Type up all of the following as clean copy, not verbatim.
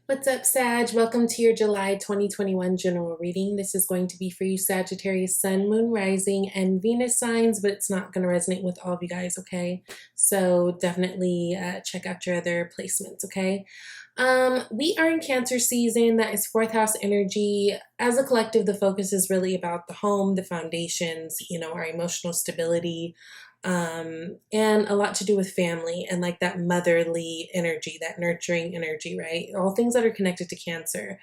What's up, Sag? Welcome to your July 2021 general reading. This is going to be for you, Sagittarius, Sun, Moon, Rising, and Venus signs, but it's not going to resonate with all of you guys, okay? So definitely check out your other placements, okay? We are in Cancer season. That is fourth house energy. As a collective, the focus is really about the home, the foundations, our emotional stability, and a lot to do with family and like that motherly energy, that nurturing energy, right? All things that are connected to Cancer.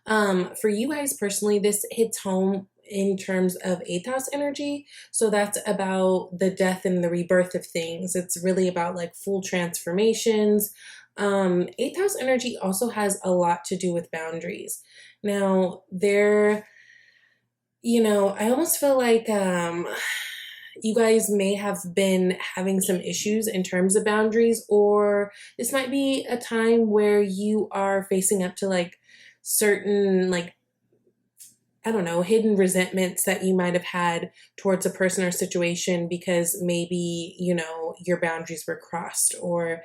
For you guys personally, this hits home in terms of eighth house energy. So that's about the death and the rebirth of things. It's really about like full transformations. Eighth house energy also has a lot to do with boundaries. Now, I almost feel like you guys may have been having some issues in terms of boundaries, or this might be a time where you are facing up to like certain, like, I don't know, hidden resentments that you might have had towards a person or situation because maybe, your boundaries were crossed, or,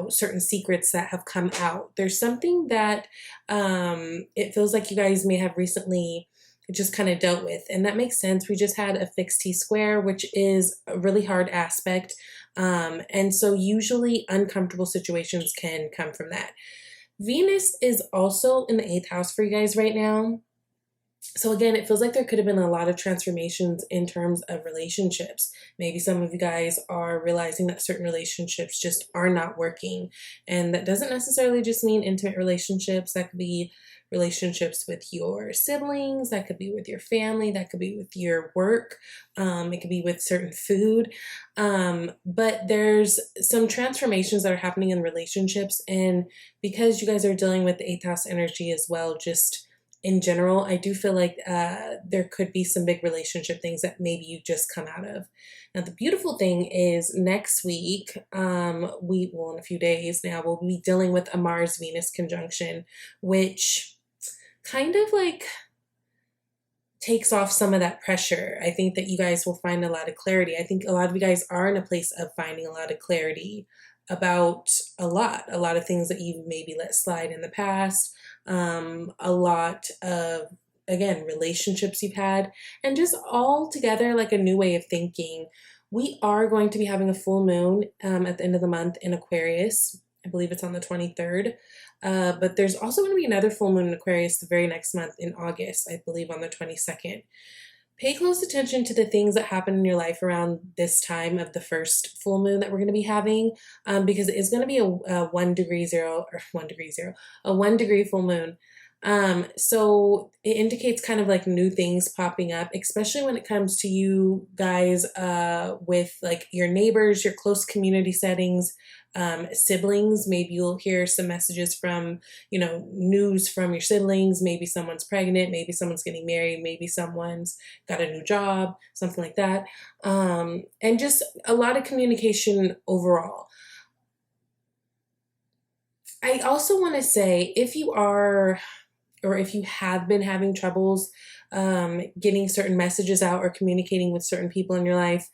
certain secrets that have come out. There's something that it feels like you guys may have recently just kind of dealt with. And that makes sense. We just had a fixed T-square, which is a really hard aspect. And so usually uncomfortable situations can come from that. Venus is also in the eighth house for you guys right now. So again, it feels like there could have been a lot of transformations in terms of relationships. Maybe some of you guys are realizing that certain relationships just are not working. And that doesn't necessarily just mean intimate relationships. That could be relationships with your siblings. That could be with your family. That could be with your work. It could be with certain food. But there's some transformations that are happening in relationships. And because you guys are dealing with the eighth house energy as well, just in general, I do feel like there could be some big relationship things that maybe you just come out of. Now, the beautiful thing is next week, in a few days now, we'll be dealing with a Mars-Venus conjunction, which kind of like takes off some of that pressure. I think that you guys will find a lot of clarity. I think a lot of you guys are in a place of finding a lot of clarity about a lot of things that you've maybe let slide in the past, a lot of, again, relationships you've had, and just all together like a new way of thinking. We are going to be having a full moon at the end of the month in Aquarius. I believe it's on the 23rd. But there's also going to be another full moon in Aquarius the very next month in August, I believe on the 22nd. Pay close attention to the things that happen in your life around this time of the first full moon that we're going to be having, because it is going to be a 1 degree full moon. So it indicates kind of like new things popping up, especially when it comes to you guys with like your neighbors, your close community settings, siblings. Maybe you'll hear some messages from, news from your siblings. Maybe someone's pregnant, maybe someone's getting married, maybe someone's got a new job, something like that. And just a lot of communication overall. I also want to say, if you have been having troubles getting certain messages out or communicating with certain people in your life,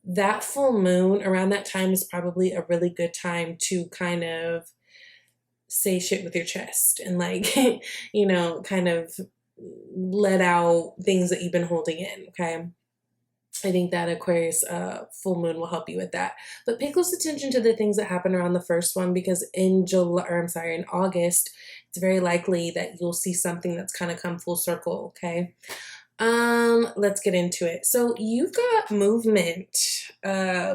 that full moon around that time is probably a really good time to kind of say shit with your chest and like, kind of let out things that you've been holding in, okay? I think that Aquarius full moon will help you with that. But pay close attention to the things that happen around the first one, because in August, it's very likely that you'll see something that's kind of come full circle, okay? Let's get into it. So you've got movement,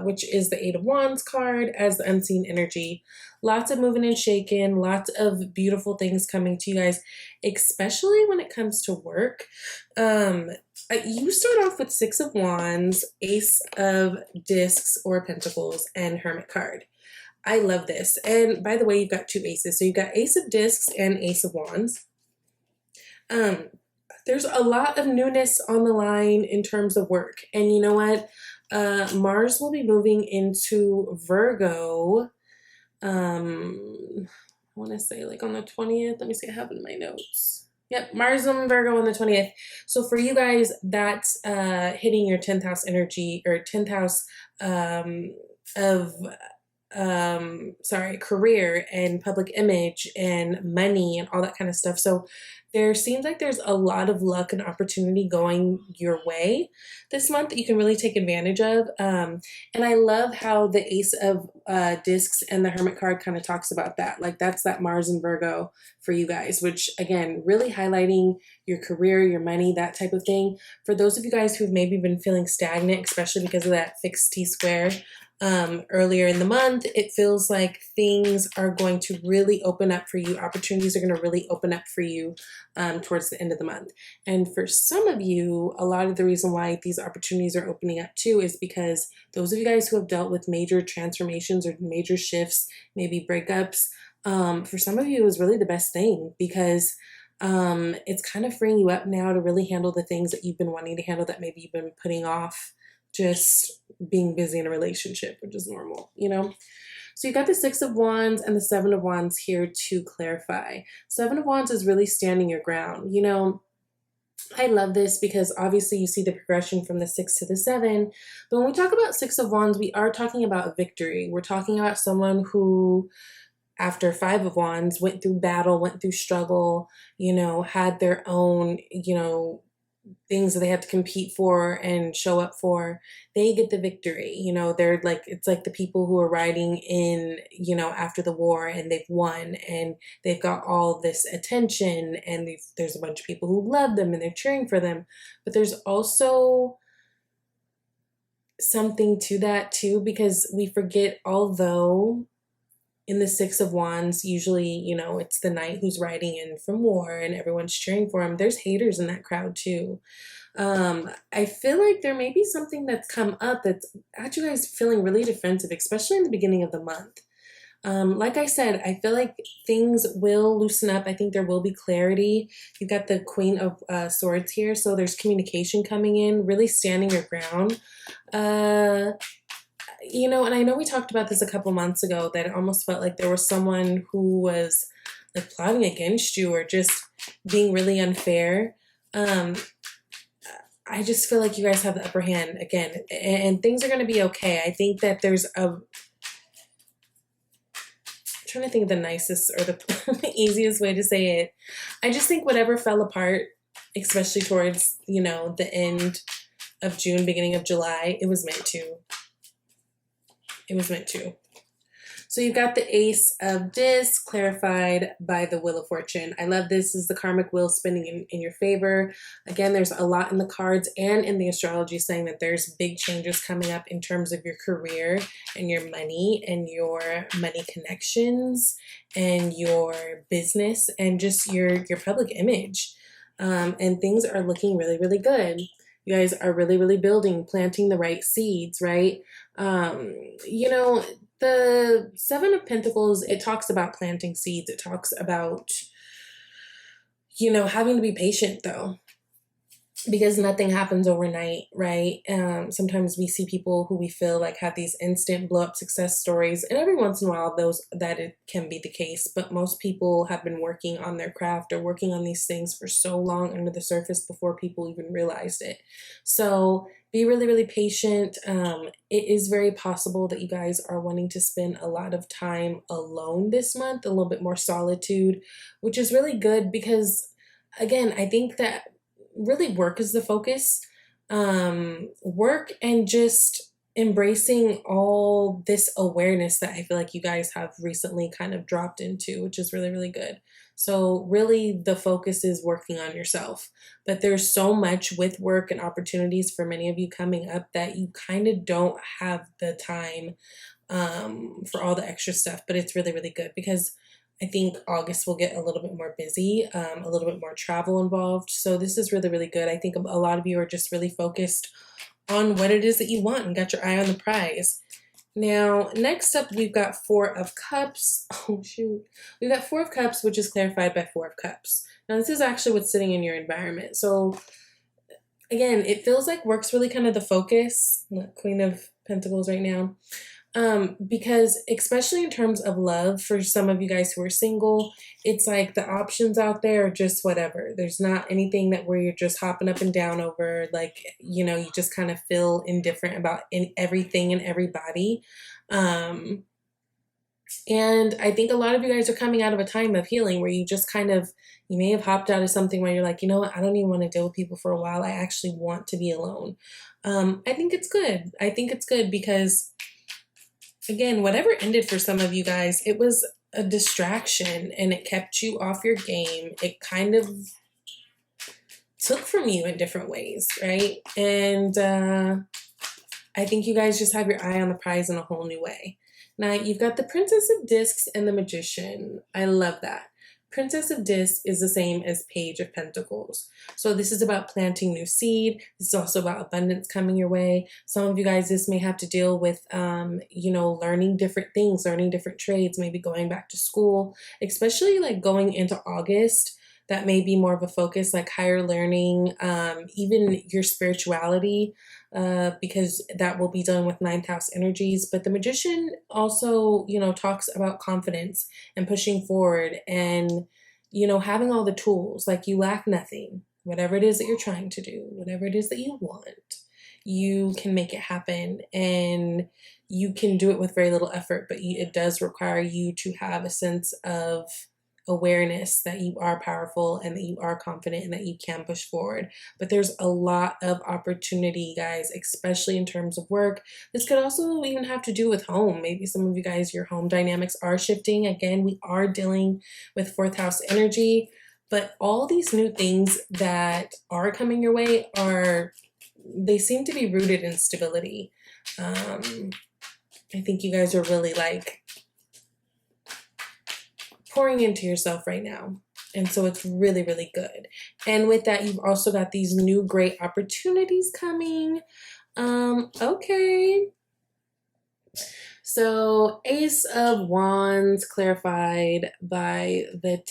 which is the Eight of Wands card as the unseen energy. Lots of moving and shaking, lots of beautiful things coming to you guys, especially when it comes to work. You start off with Six of Wands, Ace of Discs or Pentacles, and Hermit card. I love this. And by the way, you've got two aces. So you've got Ace of Discs and Ace of Wands. There's a lot of newness on the line in terms of work. And you know what? Mars will be moving into Virgo. I want to say like on the 20th. Let me see, I have it in my notes. Yep, Mars in Virgo on the 20th. So for you guys, that's hitting your 10th house energy, or 10th house of career and public image and money and all that kind of stuff. So there seems like there's a lot of luck and opportunity going your way this month that you can really take advantage of. And I love how the Ace of Discs and the Hermit card kind of talks about that. Like that's that Mars and Virgo for you guys, which again, really highlighting your career, your money, that type of thing. For those of you guys who've maybe been feeling stagnant, especially because of that fixed T-square, earlier in the month, it feels like things are going to really open up for you. Opportunities are going to really open up for you towards the end of the month. And for some of you, a lot of the reason why these opportunities are opening up too is because those of you guys who have dealt with major transformations or major shifts, maybe breakups, for some of you is really the best thing because it's kind of freeing you up now to really handle the things that you've been wanting to handle that maybe you've been putting off, just being busy in a relationship, which is normal, you know? So you got the Six of Wands and the Seven of Wands here to clarify. Seven of Wands is really standing your ground. You know, I love this because obviously you see the progression from the 6 to the 7. But when we talk about Six of Wands, we are talking about victory. We're talking about someone who, after Five of Wands, went through battle, went through struggle, you know, had their own, you know, things that they have to compete for and show up for. They get the victory. You know, they're like, it's like the people who are riding in, you know, after the war and they've won and they've got all this attention and there's a bunch of people who love them and they're cheering for them. But there's also something to that too, because we forget, although in the Six of Wands, usually, you know, it's the knight who's riding in from war and everyone's cheering for him. There's haters in that crowd too. I feel like there may be something that's come up that's got you guys feeling really defensive, especially in the beginning of the month. Like I said, I feel like things will loosen up. I think there will be clarity. You've got the Queen of Swords here, so there's communication coming in, really standing your ground. You know, and I know we talked about this a couple months ago that it almost felt like there was someone who was like plotting against you or just being really unfair. I just feel like you guys have the upper hand again, and things are going to be okay. I think that there's I'm trying to think of the nicest or the easiest way to say it. I just think whatever fell apart, especially towards, you know, the end of June, beginning of July, it was meant to. It was meant to. So you've got the Ace of Discs clarified by the Wheel of Fortune. I love this. This is the karmic wheel spinning in your favor. Again, there's a lot in the cards and in the astrology saying that there's big changes coming up in terms of your career and your money connections and your business and just your public image. And things are looking really, really good. You guys are really, really building, planting the right seeds, right? You know, the Seven of Pentacles, it talks about planting seeds. It talks about, you know, having to be patient though, because nothing happens overnight, right? Sometimes we see people who we feel like have these instant blow up success stories, and every once in a while it can be the case, but most people have been working on their craft or working on these things for so long under the surface before people even realized it. So be really, really patient. It is very possible that you guys are wanting to spend a lot of time alone this month, a little bit more solitude, which is really good because, again, I think that really work is the focus. Work and just embracing all this awareness that I feel like you guys have recently kind of dropped into, which is really, really good. So really the focus is working on yourself. But there's so much with work and opportunities for many of you coming up that you kind of don't have the time for all the extra stuff. But it's really, really good because I think August will get a little bit more busy, a little bit more travel involved. So this is really, really good. I think a lot of you are just really focused on what it is that you want and got your eye on the prize. Now, next up, we've got Four of Cups. Oh, shoot. We've got Four of Cups, which is clarified by Four of Cups. Now, this is actually what's sitting in your environment. So, again, it feels like work's really kind of the focus. Queen of Pentacles right now. Because especially in terms of love, for some of you guys who are single, it's like the options out there are just whatever. There's not anything that where you're just hopping up and down over, like, you know, you just kind of feel indifferent about everything and everybody. And I think a lot of you guys are coming out of a time of healing where you just kind of, you may have hopped out of something where you're like, you know what, I don't even want to deal with people for a while. I actually want to be alone. I think it's good. I think it's good because, again, whatever ended for some of you guys, it was a distraction and it kept you off your game. It kind of took from you in different ways, right? And I think you guys just have your eye on the prize in a whole new way. Now, you've got the Princess of Discs and the Magician. I love that. Princess of Discs is the same as Page of Pentacles. So this is about planting new seed. This is also about abundance coming your way. Some of you guys, this may have to deal with, you know, learning different things, learning different trades, maybe going back to school, especially like going into August. That may be more of a focus, like higher learning, even your spirituality, because that will be done with ninth house energies. But the Magician also, you know, talks about confidence and pushing forward and, you know, having all the tools. Like, you lack nothing. Whatever it is that you're trying to do, whatever it is that you want, you can make it happen, and you can do it with very little effort. But it does require you to have a sense of awareness that you are powerful and that you are confident and that you can push forward. But there's a lot of opportunity, guys, especially in terms of work. This could also even have to do with home. Maybe some of you guys, your home dynamics are shifting. Again, we are dealing with fourth house energy, but all these new things that are coming your way they seem to be rooted in stability. I think you guys are really like pouring into yourself right now. And so it's really, really good. And with that, you've also got these new great opportunities coming. Okay. So Ace of Wands clarified by the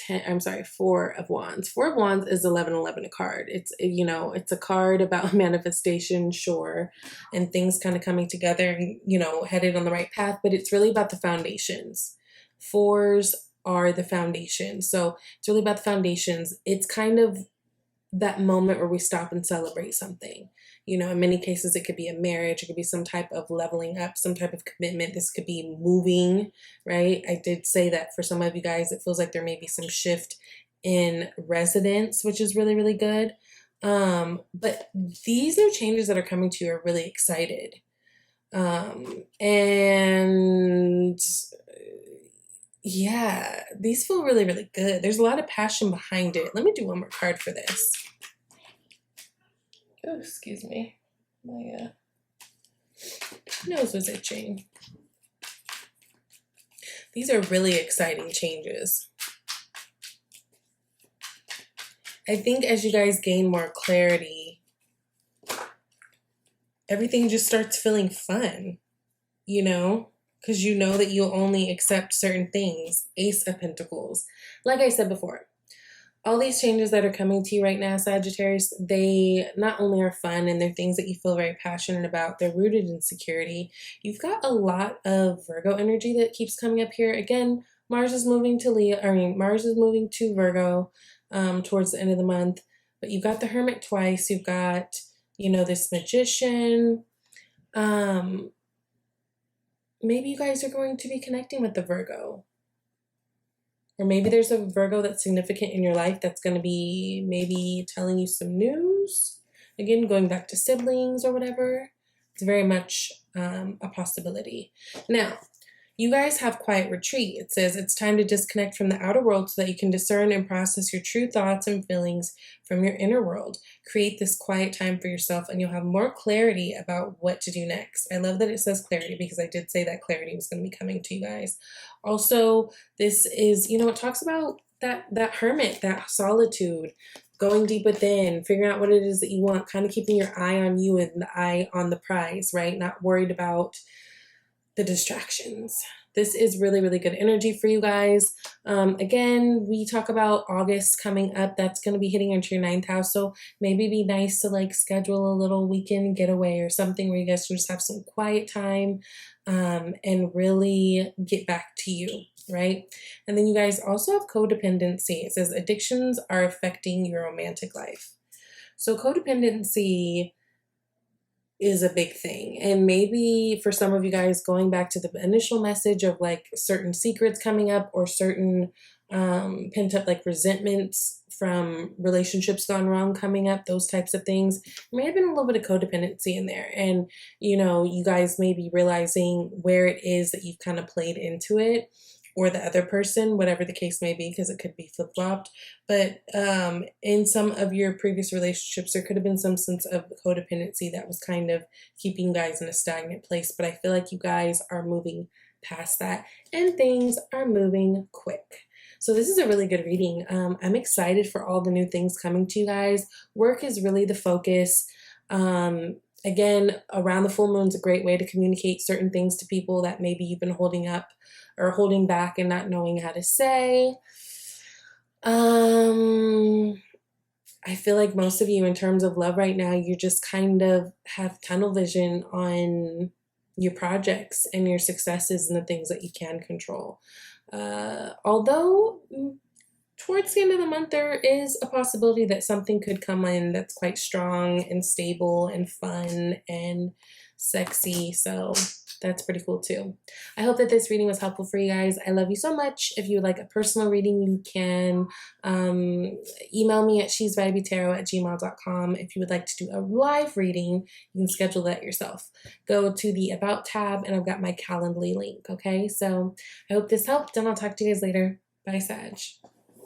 4 of Wands. 4 of Wands is 1111, a card. It's, you know, it's a card about manifestation, sure, and things kind of coming together and, you know, headed on the right path, but it's really about the foundations. Fours are the foundation. So it's really about the foundations. It's kind of that moment where we stop and celebrate something. You know, in many cases, it could be a marriage. It could be some type of leveling up, some type of commitment. This could be moving, right? I did say that for some of you guys, it feels like there may be some shift in residence, which is really, really good. But these new changes that are coming to you are really excited. And yeah, these feel really, really good. There's a lot of passion behind it. Let me do one more card for this. Oh, excuse me. My nose was itching. These are really exciting changes. I think as you guys gain more clarity, everything just starts feeling fun, you know? Because you know that you'll only accept certain things. Ace of Pentacles. Like I said before, all these changes that are coming to you right now, Sagittarius, they not only are fun and they're things that you feel very passionate about, they're rooted in security. You've got a lot of Virgo energy that keeps coming up here. Again, Mars is moving to Mars is moving to Virgo towards the end of the month. But you've got the Hermit twice. You've got, you know, this Magician. Maybe you guys are going to be connecting with the Virgo. Or maybe there's a Virgo that's significant in your life that's going to be maybe telling you some news. Again, going back to siblings or whatever. It's very much a possibility. Now, you guys have quiet retreat. It says it's time to disconnect from the outer world so that you can discern and process your true thoughts and feelings from your inner world. Create this quiet time for yourself and you'll have more clarity about what to do next. I love that it says clarity because I did say that clarity was going to be coming to you guys. Also, this is, you know, it talks about that hermit, that solitude, going deep within, figuring out what it is that you want, kind of keeping your eye on you and the eye on the prize, right? Not worried about the distractions. This is really, really good energy for you guys. Again, we talk about August coming up. That's going to be hitting into your 9th house. So maybe it'd be nice to like schedule a little weekend getaway or something where you guys can just have some quiet time and really get back to you, right? And then you guys also have codependency. It says addictions are affecting your romantic life. So codependency is a big thing. And maybe for some of you guys, going back to the initial message of like certain secrets coming up or certain pent up like resentments from relationships gone wrong coming up, those types of things. There may have been a little bit of codependency in there. And, you guys may be realizing where it is that you've kind of played into it, or the other person, whatever the case may be, because it could be flip flopped. But in some of your previous relationships, there could have been some sense of codependency that was kind of keeping you guys in a stagnant place. But I feel like you guys are moving past that and things are moving quick. So this is a really good reading. I'm excited for all the new things coming to you guys. Work is really the focus. Again, around the full moon is a great way to communicate certain things to people that maybe you've been holding up or holding back and not knowing how to say. I feel like most of you, in terms of love right now, you just kind of have tunnel vision on your projects and your successes and the things that you can control. Although towards the end of the month, there is a possibility that something could come in that's quite strong and stable and fun and sexy. So that's pretty cool too. I hope that this reading was helpful for you guys. I love you so much. If you would like a personal reading, you can email me at shesvibytarot@gmail.com. If you would like to do a live reading, you can schedule that yourself. Go to the About tab and I've got my Calendly link, okay? So I hope this helped and I'll talk to you guys later. Bye, Sag.